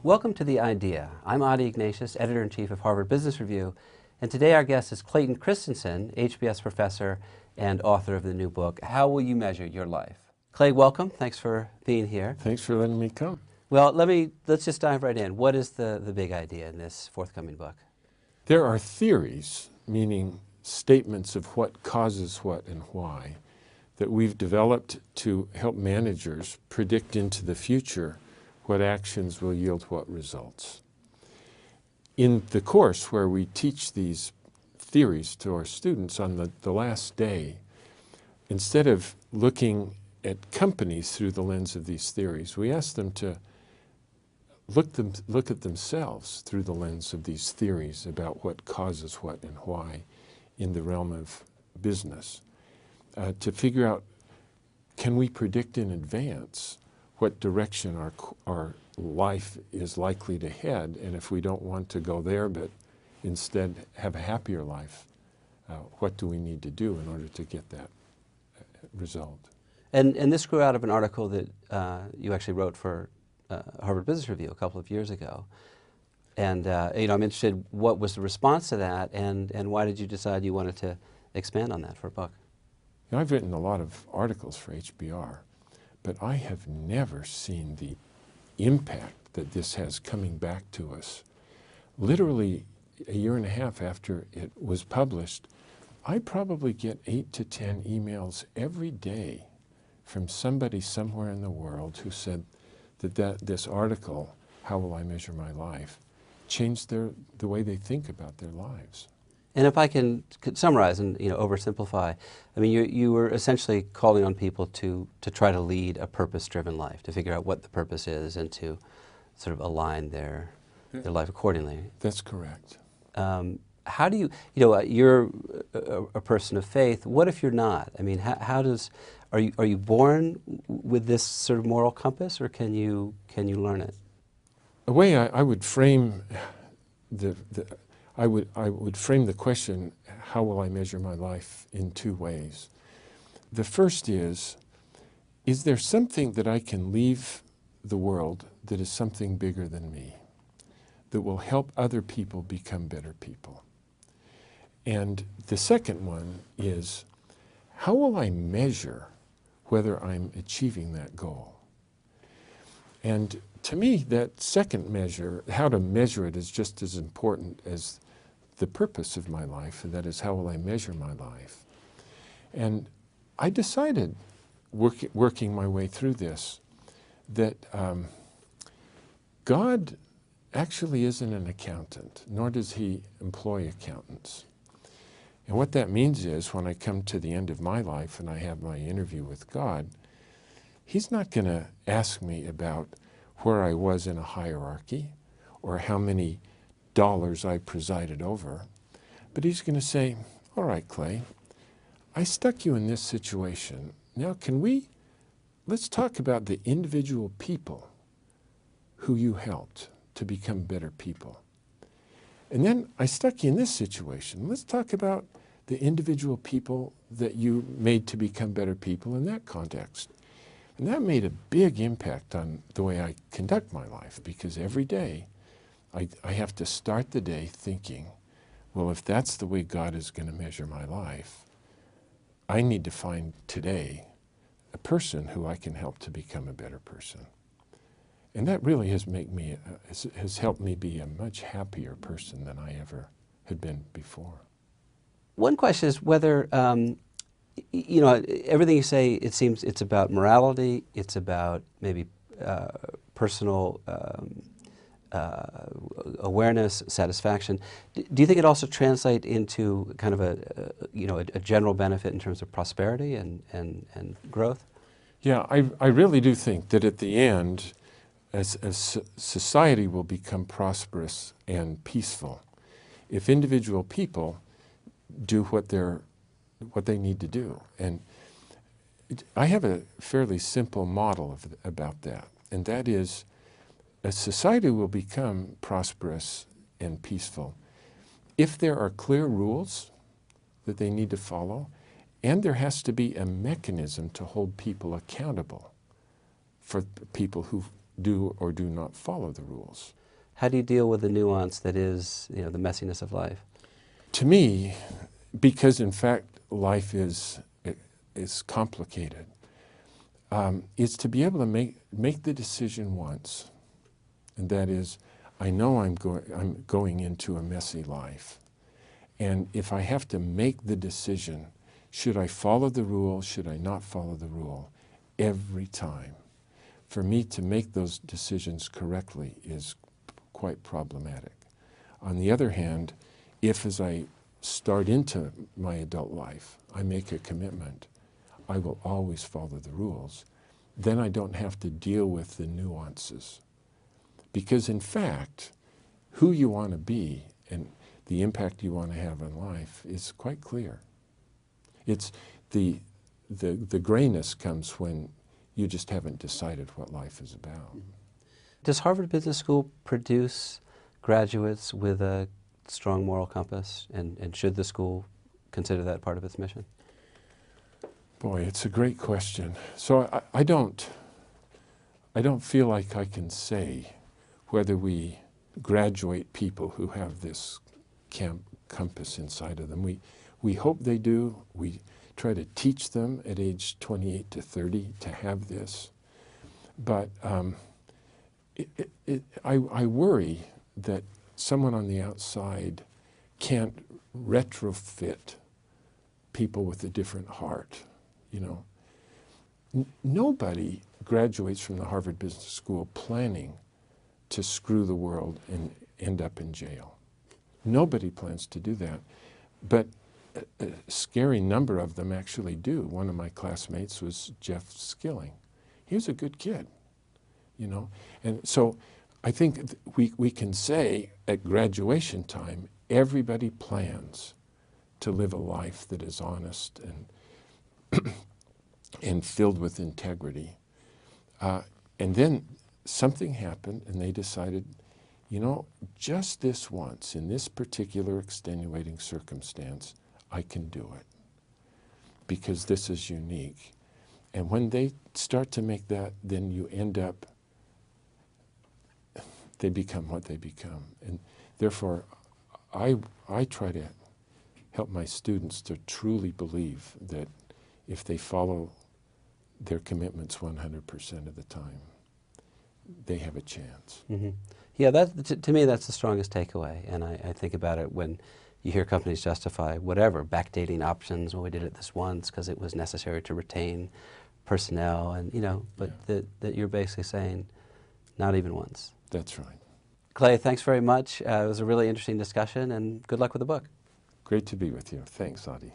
Welcome to The Idea. I'm Adi Ignatius, Editor-in-Chief of Harvard Business Review, and today our guest is Clayton Christensen, HBS professor and author of the new book, How Will You Measure Your Life? Clay, welcome. Thanks for being here. Thanks for letting me come. Well, let's just dive right in. What is the big idea in this forthcoming book? There are theories, meaning statements of what causes what and why, that we've developed to help managers predict into the future what actions will yield what results. In the course where we teach these theories to our students on the last day, instead of looking at companies through the lens of these theories, we ask them to look at themselves through the lens of these theories about what causes what and why in the realm of business, to figure out, can we predict in advance what direction our life is likely to head, and if we don't want to go there but instead have a happier life, what do we need to do in order to get that result? And this grew out of an article that you actually wrote for Harvard Business Review a couple of years ago. And I'm interested, what was the response to that, and why did you decide you wanted to expand on that for a book? I've written a lot of articles for HBR, but I have never seen the impact that this has coming back to us. Literally a year and a half after it was published, I probably get 8 to 10 emails every day from somebody somewhere in the world who said that this article, How Will I Measure My Life, changed the way they think about their lives. And if I could summarize and oversimplify, I mean, you were essentially calling on people to try to lead a purpose-driven life, to figure out what the purpose is and to sort of align their life accordingly. That's correct. How do you're a person of faith. What if you're not? I mean, are you born with this sort of moral compass, or can you learn it? The way I would frame I would frame the question, how will I measure my life, in two ways. The first is there something that I can leave the world that is something bigger than me, that will help other people become better people? And the second one is, how will I measure whether I'm achieving that goal? And to me, that second measure, how to measure it, is just as important as the purpose of my life, and that is, how will I measure my life? And I decided, working my way through this, that God actually isn't an accountant, nor does he employ accountants. And what that means is, when I come to the end of my life and I have my interview with God, he's not going to ask me about where I was in a hierarchy or how many dollars I presided over, but he's going to say, all right, Clay, I stuck you in this situation. Now let's talk about the individual people who you helped to become better people. And then I stuck you in this situation. Let's talk about the individual people that you made to become better people in that context. And that made a big impact on the way I conduct my life, because every day I have to start the day thinking, well, if that's the way God is going to measure my life, I need to find today a person who I can help to become a better person. And that really has helped me be a much happier person than I ever had been before. One question is whether, everything you say, it seems it's about morality, it's about maybe personal awareness, satisfaction. Do you think it also translates into kind of a general benefit in terms of prosperity and growth? Yeah, I really do think that at the end, as society will become prosperous and peaceful, if individual people do what they need to do. And I have a fairly simple model about that, and that is, a society will become prosperous and peaceful if there are clear rules that they need to follow, and there has to be a mechanism to hold people accountable for people who do or do not follow the rules. How do you deal with the nuance that is, you know, the messiness of life? To me, because in fact life is complicated, is to be able to make the decision once, and that is, I know I'm going into a messy life, and if I have to make the decision, should I follow the rule, should I not follow the rule, every time, for me to make those decisions correctly is quite problematic. On the other hand, if as I start into my adult life, I make a commitment, I will always follow the rules, then I don't have to deal with the nuances. Because in fact, who you want to be and the impact you want to have on life is quite clear. It's the grayness comes when you just haven't decided what life is about. Does Harvard Business School produce graduates with a strong moral compass, and should the school consider that part of its mission? Boy, it's a great question. So I don't feel like I can say whether we graduate people who have this compass inside of them. We hope they do. We try to teach them at age 28 to 30 to have this. But I worry that someone on the outside can't retrofit people with a different heart, you know. Nobody graduates from the Harvard Business School planning to screw the world and end up in jail. Nobody plans to do that. But a scary number of them actually do. One of my classmates was Jeff Skilling. He was a good kid, you know. And so I think we can say at graduation time, everybody plans to live a life that is honest and and filled with integrity. And then something happened and they decided, you know, just this once, in this particular extenuating circumstance, I can do it because this is unique. And when they start to make that, then you end up, they become what they become. And therefore, I try to help my students to truly believe that if they follow their commitments 100% of the time, they have a chance. Mm-hmm. Yeah, to me, that's the strongest takeaway. And I think about it when you hear companies justify whatever, backdating options, well, we did it this once because it was necessary to retain personnel, and you know, but yeah, that you're basically saying, not even once. That's right. Clay, thanks very much. It was a really interesting discussion, and good luck with the book. Great to be with you. Thanks, Adi.